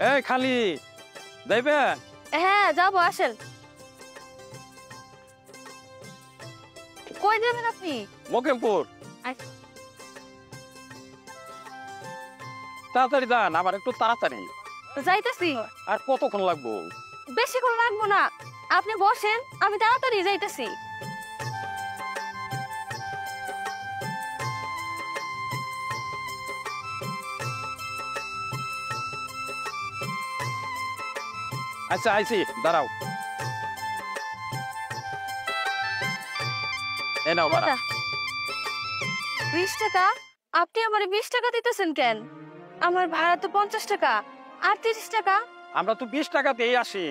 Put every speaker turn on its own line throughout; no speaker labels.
এই খালি যাইবে?
হ্যাঁ যাবো, আসেন। কই যাবেন আপনি?
মকিমপুর। তাড়াতাড়ি যান, আমার একটু তাড়াতাড়ি।
যাইতেছি।
আর কতক্ষণ লাগবো?
বেশিক্ষণ লাগবো না, আপনি বসেন, আমি তাড়াতাড়ি যাইতেছি।
আচ্ছা আইছি, দাঁড়াও। এ নাও ভাড়া।
20 টাকা? আপনি আমার 20 টাকা দিতেছেন কেন? আমার ভাড়া তো 50 টাকা আর 30 টাকা।
আমরা তো 20 টাকাতেই আসি।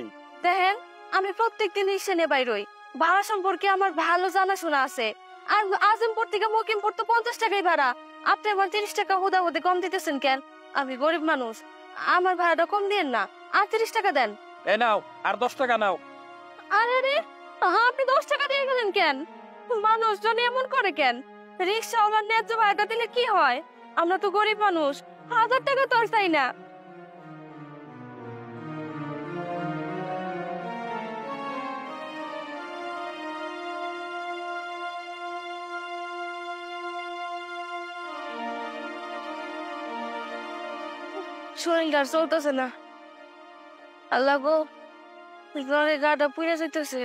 দেখেন, আমি প্রত্যেকদিন রিক্সা নিয়ে বাইরই, ভাড়া সম্পর্কে আমার ভালো জানাশোনা আছে। আর আজিমপুর থেকে মকিমপুর তো 50 টাকাই ভাড়া, আপনি আমার 30 টাকা হুদা হুদে কম দিতেছেন কেন? আমি গরিব মানুষ, আমার ভাড়াটা কম দিয়েন না, আর 30 টাকা দেন।
এ নাও, আর 10 টাকা নাও।
আরে রে, আপনি 10 টাকা দিয়ে গেলেন কেন? মানুষজন এমন করে কেন? রিক্সা আমার ন্যায্য ভাড়াটা দিলে কি হয়? আমরা তো গরিব মানুষ, 1000 টাকা তো আর চাই না। শরীরটা চলতেছে না, আল্লাহ গো, ঘরে গাটা পুড়ে যাইতেছে।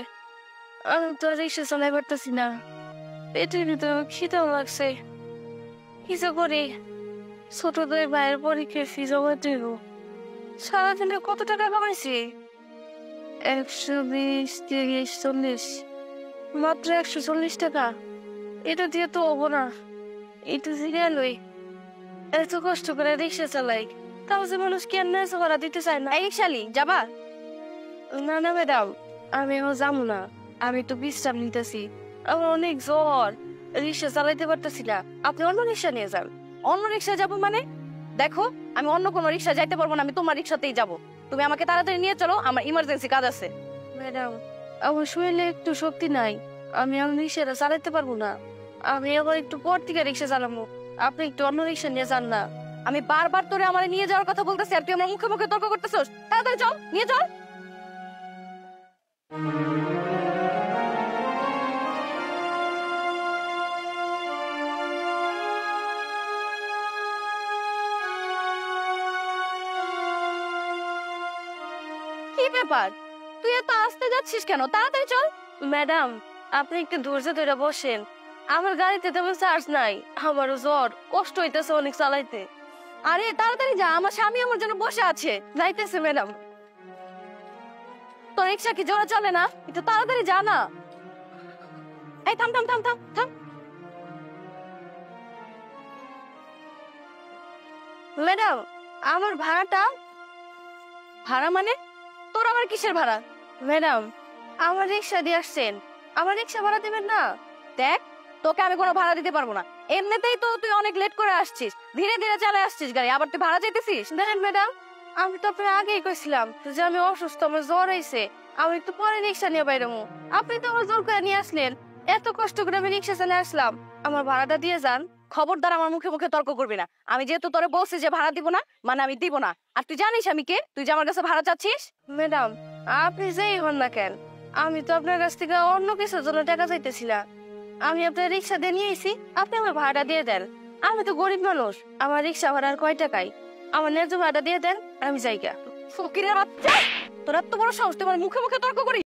আমি তো রিক্সা চালাই পারতেছি না, পেটের ভিতরে খিদেও লাগছে। কিছু করি, ছোট দুই ভাইয়ের পরীক্ষার ফি জমা দিব। সারাদিনে কত টাকা কামাইছি? 120, 30, 40, মাত্র 140 টাকা। এটা দিয়ে তো হবো না, এটা জিরিয়া লই। এত কষ্ট করে রিক্সা চালাই, তাও যে মানুষ কেন ভাড়া দিতে চায় না। এই রিক্সালি যাবা? না না ম্যাডাম, আমি যাবো না, আমি তো বিশ্রাম নিতেছি, আমার অনেক জ্বর, রিক্সা চালাইতে পারতেছি না। আপনি অন্য রিক্সা নিয়ে যান। অন্য রিক্সা যাবো মানে? দেখো, আমি অন্য কোনো রিক্সা যাইতে পারবো না, আমি তোমার রিক্সাতেই যাবো। তুমি আমাকে তাড়াতাড়ি নিয়ে চলো, আমার ইমার্জেন্সি কাজ আছে। ম্যাডাম, আমার শরীরে একটু শক্তি নাই, আমি রিক্সাটা চালাইতে পারবো না। আমি আবার একটু পর থেকে রিক্সা চালাবো, আপনি একটু অন্য রিক্সা নিয়ে যান না। আমি বারবার তোরে আমার নিয়ে যাওয়ার কথা বলতেছি, আর তুই আমার মুখে মুখে তর্ক করতেছস। তাড়াতাড়ি চল, নিয়ে চল। কি ব্যাপার, তুই এত আস্তে যাচ্ছিস কেন? তাড়াতাড়ি চল। ম্যাডাম, আপনি একটু ধৈর্য ধরে বসেন, আমার গাড়িতে তেমন চার্জ নাই, আমারও জ্বর, কষ্ট হইতেছে অনেক চালাইতে। আরে তাড়াতাড়ি যা, আমার স্বামী আমার জন্য বসে আছে। যাইতেছে ম্যাডাম। তোর রিক্সা কি জোরে চলে না? একটু তাড়াতাড়ি যা না। এই থাম থাম থাম থাম থাম। ম্যাডাম, আমার ভাড়াটা। ভাড়া মানে? তোর আবার কিসের ভাড়া? ম্যাডাম, আমার রিক্সা দিয়ে আসছেন, আমার রিক্সা ভাড়া দেবেন না? দেখ, তোকে আমি কোনো ভাড়া দিতে পারবো না, এমনিতেই তো তুই অনেক লেট করে আসছিস, ধীরে ধীরে চালে আসছিস গাড়ি, আবার তুই ভাড়া চাইতেছিস? দেখেন ম্যাডাম, আমি তো আপনার আগেই কইছিলাম যে আমি অসুস্থ, আমার জ্বর হয়েছে, আমি একটু পরে রিক্সা নিয়ে বাইরমু। আপনি তো আমার জোর করে নিয়ে আসলেন, এত কষ্ট করে আমি রিক্সা চালিয়ে আসলাম, আমার ভাড়াটা দিয়ে যান। খবরদার আমার মুখে মুখে তর্ক করবি না, আমি যেহেতু তোরে বলছি যে ভাড়া দিব না, মানে আমি দিব না। আর তুই জানিস আমি কে? তুই যে আমার কাছে ভাড়া চাচ্ছিস? ম্যাডাম, আপনি যেই হন না কেন, আমি তো আপনার কাছ থেকে অন্য কিছুর জন্য টাকা চাইতেছি না। আমি আপনার রিক্সা দিয়ে নিয়ে এসেছি, আপনি আমার ভাড়া দিয়ে দেন। আমি তো গরিব মানুষ, আমার রিক্সা ভাড়ার কয় টাকায়, আমার ন্যায্য ভাড়া দিয়ে দেন, আমি যাইগা। ফকিরের বাচ্চা, তোর এত বড় সাহস, তোমার মুখে মুখে তর্ক করি?